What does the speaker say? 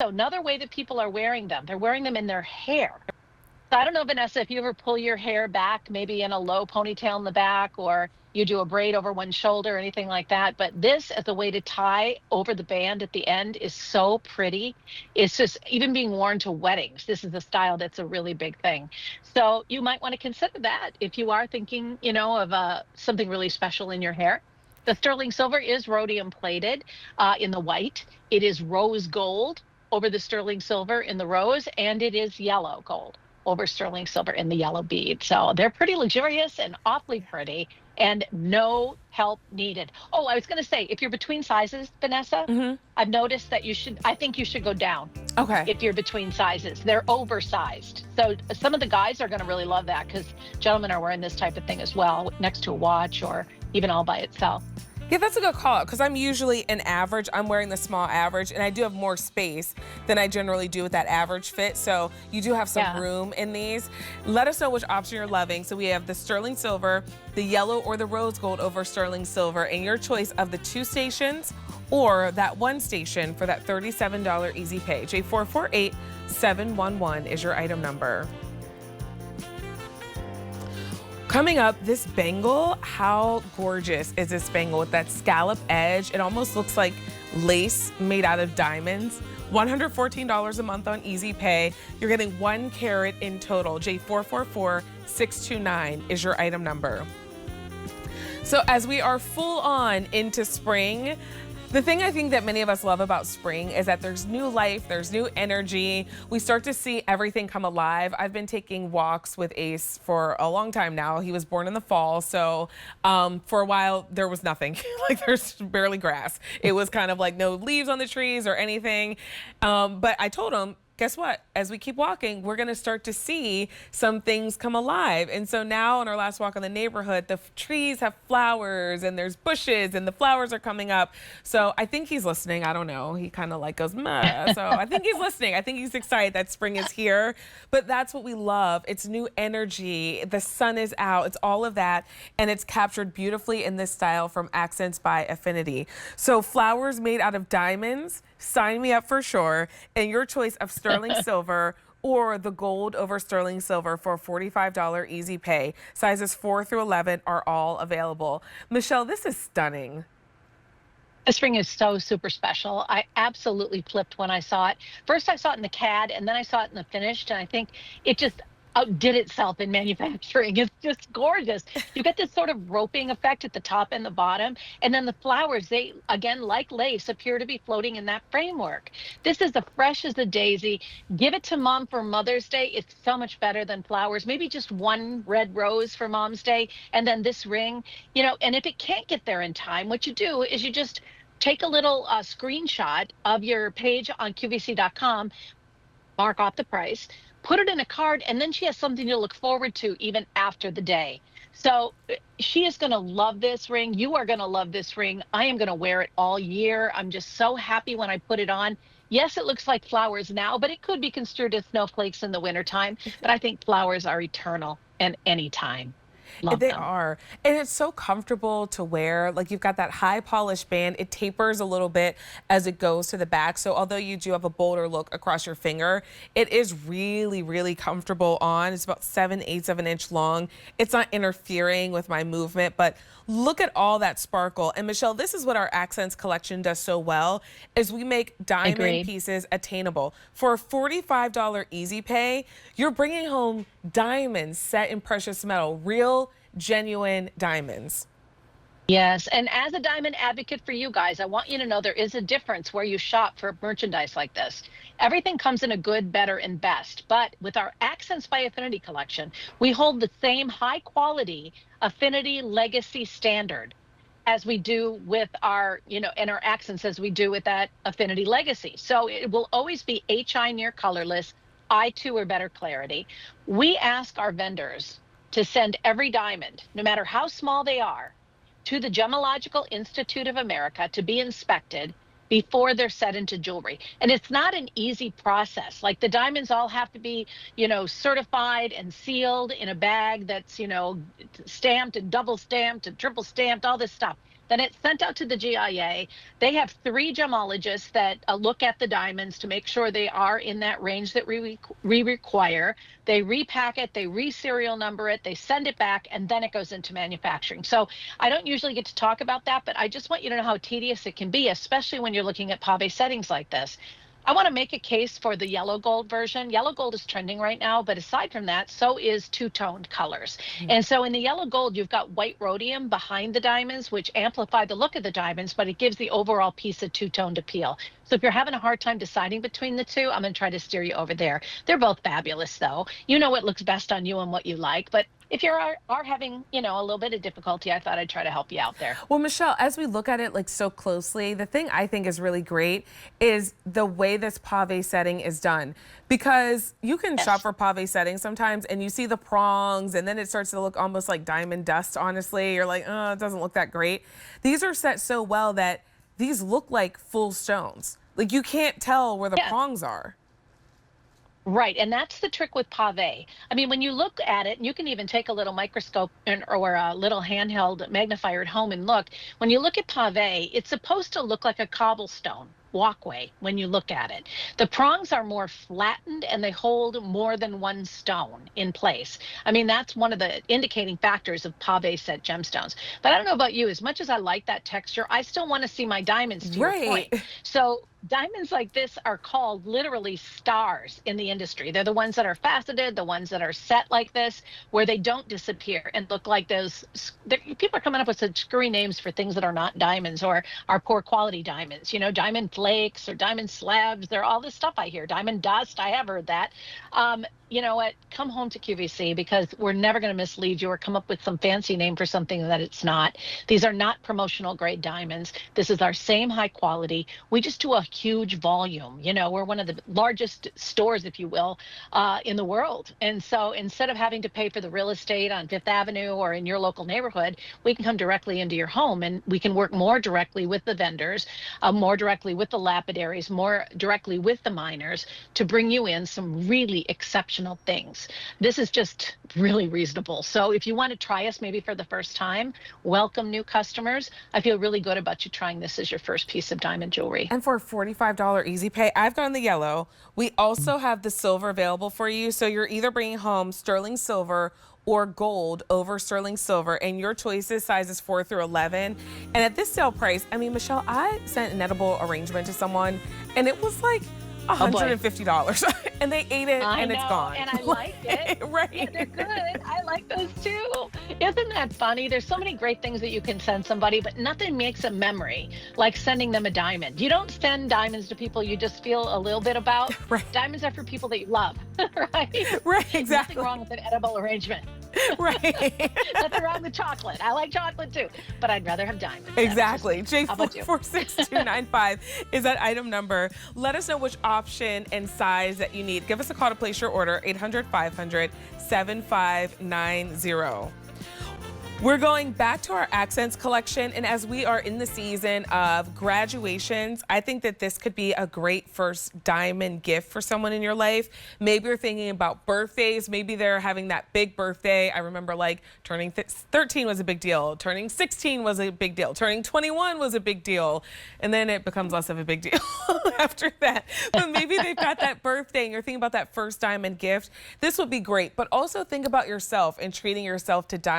also another way that people are wearing them. They're wearing them in their hair. So I don't know, Vanessa, if you ever pull your hair back, maybe in a low ponytail in the back, or you do a braid over one shoulder or anything like that. But this as a way to tie over the band at the end is so pretty. It's just even being worn to weddings. This is a style that's a really big thing. So you might want to consider that if you are thinking, of something really special in your hair. The sterling silver is rhodium plated in the white. It is rose gold over the sterling silver in the rose, and it is yellow gold over sterling silver in the yellow bead. So they're pretty luxurious and awfully pretty, and no help needed. Oh, I was going to say, if you're between sizes, Vanessa, I've noticed that I think you should go down. Okay. If you're between sizes, they're oversized. So some of the guys are going to really love that, because gentlemen are wearing this type of thing as well, next to a watch or even all by itself. Yeah, that's a good call, because I'm usually an average. I'm wearing the small average, and I do have more space than I generally do with that average fit. So you do have some room in these. Let us know which option you're loving. So we have the sterling silver, the yellow or the rose gold over sterling silver, and your choice of the 2 stations or that 1 station for that $37 easy pay. J448711 is your item number. Coming up, this bangle, how gorgeous is this bangle with that scallop edge? It almost looks like lace made out of diamonds. $114 a month on easy pay. You're getting 1 carat in total. J444629 is your item number. So as we are full on into spring, the thing I think that many of us love about spring is that there's new life, there's new energy. We start to see everything come alive. I've been taking walks with Ace for a long time now. He was born in the fall, so for a while there was nothing. Like there's barely grass. It was kind of like no leaves on the trees or anything. But I told him, guess what? As we keep walking, we're gonna start to see some things come alive. And so now on our last walk in the neighborhood, the trees have flowers and there's bushes and the flowers are coming up. So I think he's listening. I don't know. He kind of like goes, meh. So I think he's listening. I think he's excited that spring is here. But that's what we love. It's new energy. The sun is out. It's all of that. And it's captured beautifully in this style from Accents by Affinity. So flowers made out of diamonds. Sign me up for sure. And your choice of sterling silver or the gold over sterling silver for $45 easy pay. Sizes 4 through 11 are all available. Michelle, this is stunning. This ring is so super special. I absolutely flipped when I saw it. First, I saw it in the CAD, and then I saw it in the finished, and I think it just outdid itself in manufacturing. It's just gorgeous. You get this sort of roping effect at the top and the bottom, and then the flowers, they, again, like lace, appear to be floating in that framework. This is as fresh as a daisy. Give it to mom for Mother's Day. It's so much better than flowers. Maybe just 1 red rose for Mom's Day, and then this ring, and if it can't get there in time, what you do is you just take a little screenshot of your page on QVC.com, mark off the price, put it in a card, and then she has something to look forward to even after the day. So she is going to love this ring. You are going to love this ring. I am going to wear it all year. I'm just so happy when I put it on. Yes, it looks like flowers now, but it could be construed as snowflakes in the wintertime. But I think flowers are eternal and anytime. Love They them. are. And it's so comfortable to wear. Like you've got that high polished band. It tapers a little bit as it goes to the back. So although you do have a bolder look across your finger, it is really, really comfortable on. It's about 7/8 of an inch long. It's not interfering with my movement, but look at all that sparkle. And Michelle, this is what our Accents collection does so well, is we make diamond pieces attainable. For a $45 easy pay, you're bringing home diamonds set in precious metal, real, genuine diamonds. Yes, and as a diamond advocate for you guys, I want you to know there is a difference where you shop for merchandise like this. Everything comes in a good, better, and best, but with our Accents by Affinity collection, we hold the same high quality Affinity legacy standard as we do with our, in our accents as we do with that Affinity legacy. So it will always be HI near colorless, I2 or better clarity. We ask our vendors to send every diamond, no matter how small they are, to the Gemological Institute of America to be inspected before they're set into jewelry. And it's not an easy process. Like the diamonds all have to be, certified and sealed in a bag that's, stamped and double stamped and triple stamped, all this stuff. Then it's sent out to the GIA. They have 3 gemologists that look at the diamonds to make sure they are in that range that we require. They repack it, they re-serial number it, they send it back, and then it goes into manufacturing. So I don't usually get to talk about that, but I just want you to know how tedious it can be, especially when you're looking at pave settings like this. I want to make a case for the yellow gold version. Yellow gold is trending right now, but aside from that, so is two-toned colors. And so in the yellow gold, you've got white rhodium behind the diamonds, which amplify the look of the diamonds, but it gives the overall piece a two-toned appeal. So if you're having a hard time deciding between the two, I'm going to try to steer you over there. They're both fabulous, though. You know what looks best on you and what you like, but if you are having, a little bit of difficulty, I thought I'd try to help you out there. Well, Michelle, as we look at it like so closely, the thing I think is really great is the way this pave setting is done. Because you can shop for pave settings sometimes and you see the prongs and then it starts to look almost like diamond dust, honestly. You're like, oh, it doesn't look that great. These are set so well that these look like full stones. Like you can't tell where the prongs are. Right, and that's the trick with pave. I mean, when you look at it, and you can even take a little microscope or a little handheld magnifier at home and look. When you look at pave, it's supposed to look like a cobblestone walkway when you look at it. The prongs are more flattened and they hold more than one stone in place. I mean, that's one of the indicating factors of pave set gemstones. But I don't know about you, as much as I like that texture, I still want to see my diamonds to your point. So diamonds like this are called literally stars in the industry. They're the ones that are faceted, the ones that are set like this, where they don't disappear and look like those. People are coming up with such screwy names for things that are not diamonds or are poor quality diamonds. Diamond flakes or diamond slabs. They're all this stuff I hear. Diamond dust. I have heard that. You know what? Come home to QVC because we're never going to mislead you or come up with some fancy name for something that it's not. These are not promotional grade diamonds. This is our same high quality. We just do a huge volume. We're one of the largest stores, if you will, in the world. And so instead of having to pay for the real estate on Fifth Avenue or in your local neighborhood, we can come directly into your home and we can work more directly with the vendors, more directly with the lapidaries, more directly with the miners to bring you in some really exceptional things. This is just really reasonable. So if you want to try us maybe for the first time, welcome new customers. I feel really good about you trying this as your first piece of diamond jewelry. And for a $45 easy pay, I've gone the yellow. We also have the silver available for you. So you're either bringing home sterling silver or gold over sterling silver, and your choices sizes 4 through 11. And at this sale price, I mean, Michelle, I sent an edible arrangement to someone and it was like $150 and they ate it and it's gone. And I like it. Right. Yeah, they're good. I like those too. Isn't that funny? There's so many great things that you can send somebody, but nothing makes a memory like sending them a diamond. You don't send diamonds to people you just feel a little bit about. Right. Diamonds are for people that you love, right? Right, exactly. Nothing wrong with an edible arrangement. Right. Nothing wrong with chocolate. I like chocolate too, but I'd rather have diamonds. Exactly. How about you? J46295 is that item number. Let us know which option and size that you need. Give us a call to place your order, 800-500-7590. We're going back to our accents collection, and as we are in the season of graduations, I think that this could be a great first diamond gift for someone in your life. Maybe you're thinking about birthdays. Maybe they're having that big birthday. I remember like turning 13 was a big deal. Turning 16 was a big deal. Turning 21 was a big deal. And then it becomes less of a big deal after that. But maybe they've got that birthday and you're thinking about that first diamond gift. This would be great. But also think about yourself and treating yourself to diamonds.